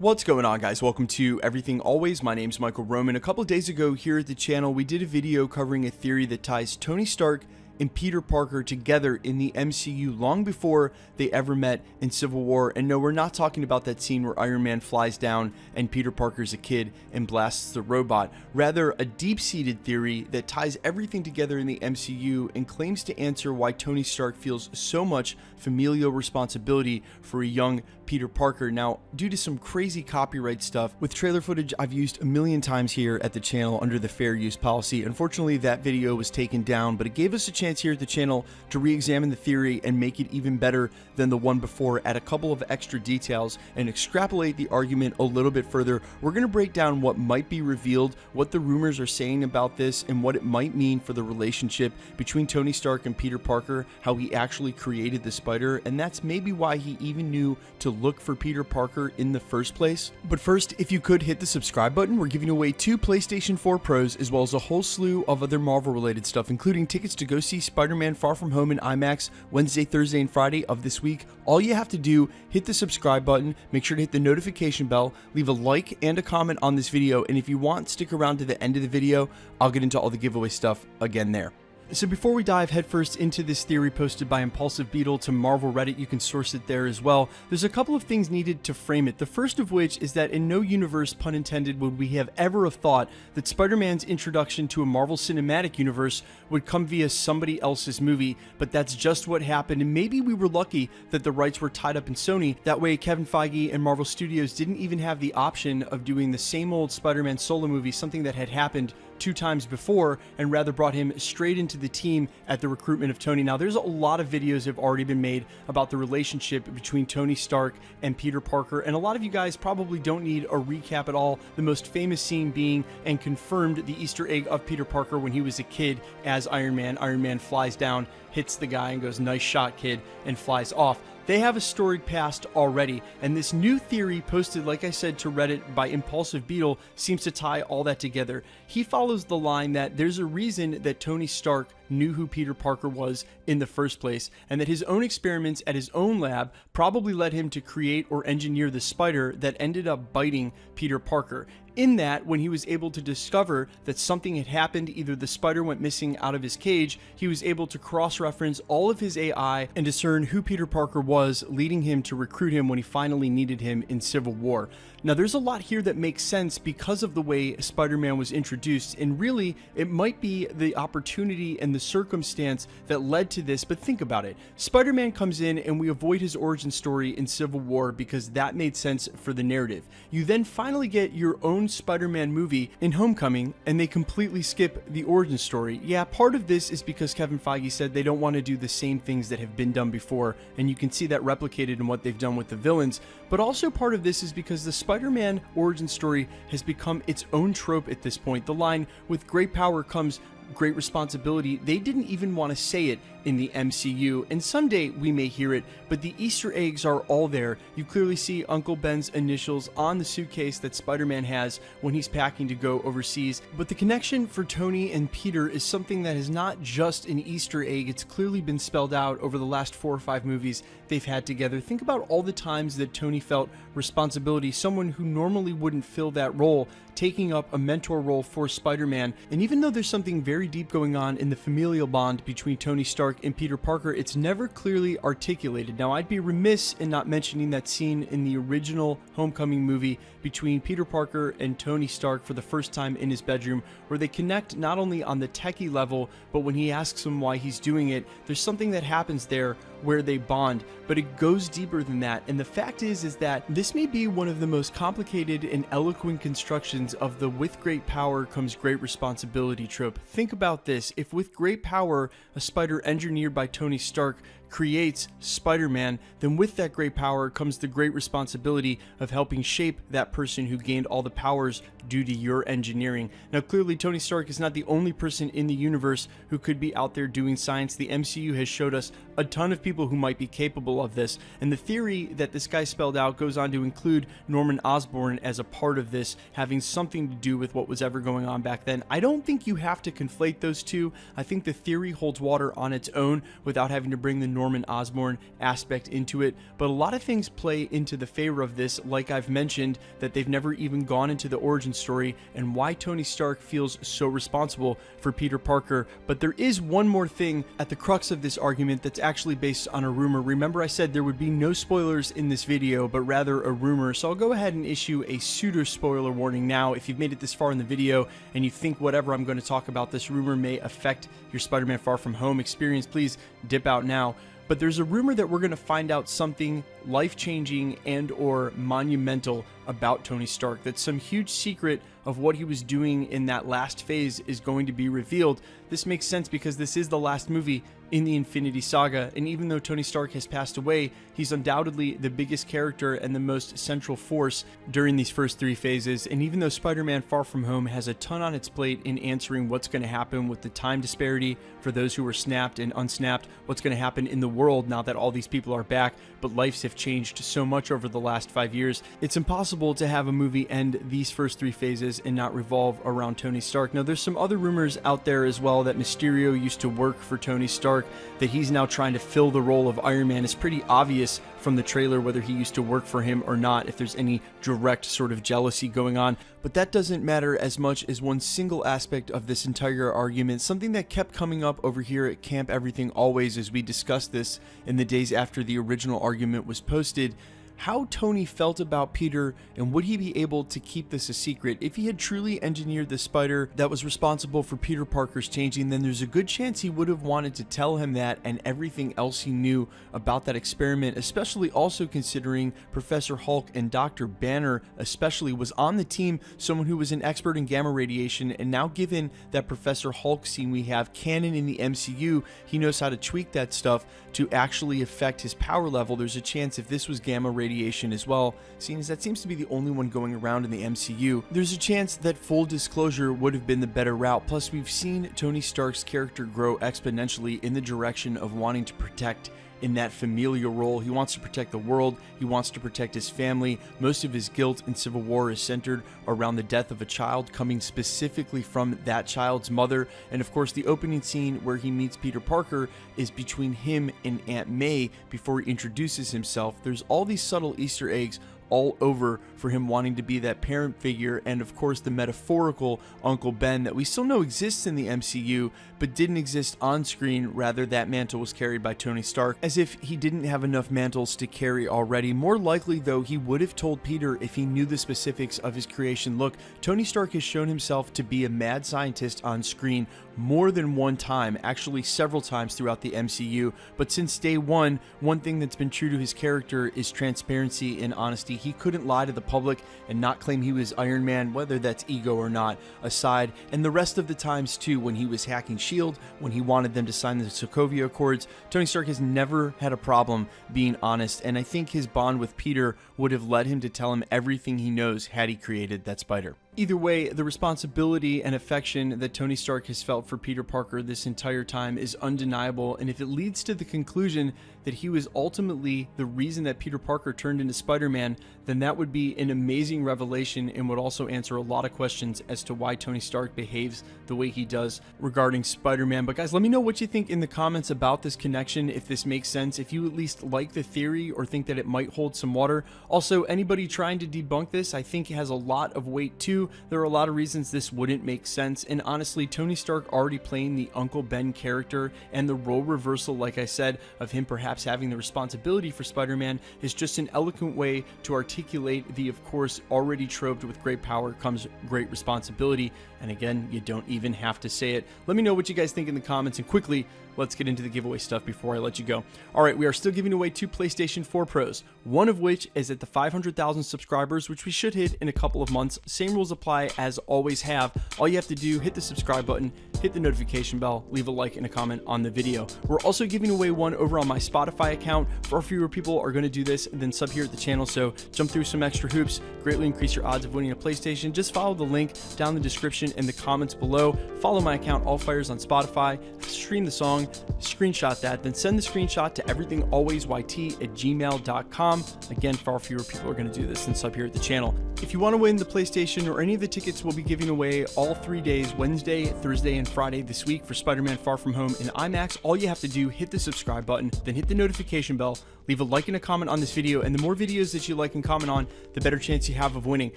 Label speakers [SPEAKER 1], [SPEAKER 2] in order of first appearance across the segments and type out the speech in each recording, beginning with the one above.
[SPEAKER 1] What's going on, guys? Welcome to Everything Always. My name's Michael Roman. A couple of days ago here at the channel, we did a video covering a theory that ties Tony Stark and Peter Parker together in the MCU long before they ever met in Civil War. And no, we're not talking about that scene where Iron Man flies down and Peter Parker's a kid and blasts the robot. Rather, a deep-seated theory that ties everything together in the MCU and claims to answer why Tony Stark feels so much familial responsibility for a young Peter Parker. Now, due to some crazy copyright stuff with trailer footage I've used a million times here at the channel under the fair use policy, unfortunately that video was taken down, but it gave us a chance here at the channel to re-examine the theory and make it even better than the one before, add a couple of extra details and extrapolate the argument a little bit further. We're going to break down what might be revealed, what the rumors are saying about this, and what it might mean for the relationship between Tony Stark and Peter Parker, how he actually created the spider, and that's maybe why he even knew to look for Peter Parker in the first place. But first, if you could hit the subscribe button, we're giving away 2 PlayStation 4 Pros as well as a whole slew of other Marvel related stuff, including tickets to go see Spider-Man Far From Home in IMAX Wednesday, Thursday, and Friday of this week. All you have to do, hit the subscribe button, make sure to hit the notification bell, leave a like and a comment on this video, and if you want, stick around to the end of the video. I'll get into all the giveaway stuff again there. So before we dive headfirst into this theory posted by Impulsive Beetle to Marvel Reddit, you can source it there as well, there's a couple of things needed to frame it. The first of which is that in no universe, pun intended, would we have ever thought that Spider-Man's introduction to a Marvel Cinematic Universe would come via somebody else's movie, but that's just what happened, and maybe we were lucky that the rights were tied up in Sony. That way Kevin Feige and Marvel Studios didn't even have the option of doing the same old Spider-Man solo movie, something that had happened 2 times before, and rather brought him straight into the team at the recruitment of Tony. Now, there's a lot of videos that have already been made about the relationship between Tony Stark and Peter Parker, and a lot of you guys probably don't need a recap at all. The most famous scene being, and confirmed, the Easter egg of Peter Parker when he was a kid as Iron Man. Iron Man flies down, hits the guy, and goes, "Nice shot, kid," and flies off. They have a storied past already, and this new theory posted, like I said, to Reddit by Impulsive Beetle seems to tie all that together. He follows the line that there's a reason that Tony Stark knew who Peter Parker was in the first place, and that his own experiments at his own lab probably led him to create or engineer the spider that ended up biting Peter Parker. In that, when he was able to discover that something had happened, either the spider went missing out of his cage, he was able to cross-reference all of his AI and discern who Peter Parker was, leading him to recruit him when he finally needed him in Civil War. Now, there's a lot here that makes sense because of the way Spider-Man was introduced, and really, it might be the opportunity and the circumstance that led to this, but think about it. Spider-Man comes in and we avoid his origin story in Civil War because that made sense for the narrative. You then finally get your own Spider-Man movie in Homecoming, and they completely skip the origin story. Yeah, part of this is because Kevin Feige said they don't want to do the same things that have been done before, and you can see that replicated in what they've done with the villains, but also part of this is because the Spider-Man origin story has become its own trope at this point. The line, "with great power comes great responsibility," they didn't even want to say it in the MCU, and someday we may hear it, but the Easter eggs are all there. You clearly see Uncle Ben's initials on the suitcase that Spider-Man has when he's packing to go overseas. But the connection for Tony and Peter is something that is not just an Easter egg, it's clearly been spelled out over the last 4 or 5 movies they've had together. Think about all the times that Tony felt responsibility, someone who normally wouldn't fill that role, taking up a mentor role for Spider-Man. And even though there's something very deep going on in the familial bond between Tony Stark and Peter Parker, it's never clearly articulated. Now, I'd be remiss in not mentioning that scene in the original Homecoming movie between Peter Parker and Tony Stark for the first time in his bedroom, where they connect not only on the techie level, but when he asks him why he's doing it, there's something that happens there where they bond, but it goes deeper than that. And the fact is that this may be one of the most complicated and eloquent constructions of the "with great power comes great responsibility" trope. Think about this. If with great power, a spider engineered by Tony Stark creates Spider-Man, then with that great power comes the great responsibility of helping shape that person who gained all the powers due to your engineering. Now, clearly, Tony Stark is not the only person in the universe who could be out there doing science. The MCU has showed us a ton of people who might be capable of this, and the theory that this guy spelled out goes on to include Norman Osborn as a part of this, having something to do with what was ever going on back then. I don't think you have to conflate those two. I think the theory holds water on its own without having to bring the Norman Osborn aspect into it, but a lot of things play into the favor of this, like I've mentioned, that they've never even gone into the origin story and why Tony Stark feels so responsible for Peter Parker. But there is one more thing at the crux of this argument that's actually based on a rumor. Remember, I said there would be no spoilers in this video, but rather a rumor, so I'll go ahead and issue a pseudo spoiler warning now. If you've made it this far in the video and you think whatever I'm going to talk about this rumor may affect your Spider-Man Far From Home experience, please dip out now. But there's a rumor that we're going to find out something life-changing and or monumental about Tony Stark, that some huge secret of what he was doing in that last phase is going to be revealed. This makes sense because this is the last movie in the Infinity Saga, and even though Tony Stark has passed away, he's undoubtedly the biggest character and the most central force during these first three phases. And even though Spider-Man Far From Home has a ton on its plate in answering what's going to happen with the time disparity for those who were snapped and unsnapped, what's going to happen in the world now that all these people are back, but lives have changed so much over the last 5 years, it's impossible to have a movie end these first three phases and not revolve around Tony Stark. Now, there's some other rumors out there as well that Mysterio used to work for Tony Stark, that he's now trying to fill the role of Iron Man. It's pretty obvious from the trailer whether he used to work for him or not, if there's any direct sort of jealousy going on. But that doesn't matter as much as one single aspect of this entire argument, something that kept coming up over here at Camp Everything Always as we discussed this in the days after the original argument was posted. How Tony felt about Peter, and would he be able to keep this a secret? If he had truly engineered the spider that was responsible for Peter Parker's changing, then there's a good chance he would have wanted to tell him that and everything else he knew about that experiment, especially also considering Professor Hulk and Dr. Banner especially was on the team, someone who was an expert in gamma radiation, and now given that Professor Hulk scene we have canon in the MCU, he knows how to tweak that stuff to actually affect his power level. There's a chance if this was gamma radiation as well, seeing as that seems to be the only one going around in the MCU, there's a chance that full disclosure would have been the better route. Plus, we've seen Tony Stark's character grow exponentially in the direction of wanting to protect in that familial role. He wants to protect the world, he wants to protect his family. Most of his guilt in Civil War is centered around the death of a child coming specifically from that child's mother. And of course, the opening scene where he meets Peter Parker is between him and Aunt May before he introduces himself. There's all these subtle Easter eggs all over for him wanting to be that parent figure, and of course the metaphorical Uncle Ben that we still know exists in the MCU but didn't exist on screen. Rather, that mantle was carried by Tony Stark, as if he didn't have enough mantles to carry already. More likely though, he would have told Peter if he knew the specifics of his creation. Look, Tony Stark has shown himself to be a mad scientist on screen more than one time, actually several times throughout the MCU, but since day one thing that's been true to his character is transparency and honesty. He couldn't lie to the public and not claim he was Iron Man, whether that's ego or not aside. And the rest of the times too, when he was hacking S.H.I.E.L.D., when he wanted them to sign the Sokovia Accords, Tony Stark has never had a problem being honest, and I think his bond with Peter would have led him to tell him everything he knows had he created that spider. Either way, the responsibility and affection that Tony Stark has felt for Peter Parker this entire time is undeniable, and if it leads to the conclusion that he was ultimately the reason that Peter Parker turned into Spider-Man, then that would be an amazing revelation and would also answer a lot of questions as to why Tony Stark behaves the way he does regarding Spider-Man. But guys, let me know what you think in the comments about this connection, if this makes sense, if you at least like the theory or think that it might hold some water. Also, anybody trying to debunk this, I think has a lot of weight too. There are a lot of reasons this wouldn't make sense, and honestly, Tony Stark already playing the Uncle Ben character and the role reversal, like I said, of him perhaps having the responsibility for Spider-Man is just an eloquent way to articulate the, of course, already troped with great power comes great responsibility. And again, you don't even have to say it. Let me know what you guys think in the comments, and quickly, let's get into the giveaway stuff before I let you go. All right, we are still giving away 2 PlayStation 4 Pros, one of which is at the 500,000 subscribers, which we should hit in a couple of months. Same rules apply as always have. All you have to do, hit the subscribe button, hit the notification bell, leave a like and a comment on the video. We're also giving away one over on my Spotify account. Far fewer people are going to do this than sub here at the channel, so jump through some extra hoops, greatly increase your odds of winning a PlayStation. Just follow the link down in the description in the comments below. Follow my account, All Fires, on Spotify, stream the song, screenshot that, then send the screenshot to everythingalwaysyT@gmail.com. Again, far fewer people are going to do this than sub here at the channel. If you want to win the PlayStation or any of the tickets we'll be giving away all 3 days, Wednesday, Thursday, and Friday this week for Spider-Man Far From Home in IMAX, all you have to do, hit the subscribe button, then hit the notification bell, leave a like and a comment on this video, and the more videos that you like and comment on, the better chance you have of winning.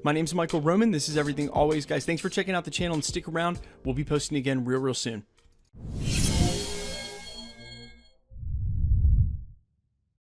[SPEAKER 1] My name's Michael Roman. This is Everything Always. Guys, thanks for checking out the channel, and stick around. We'll be posting again real soon.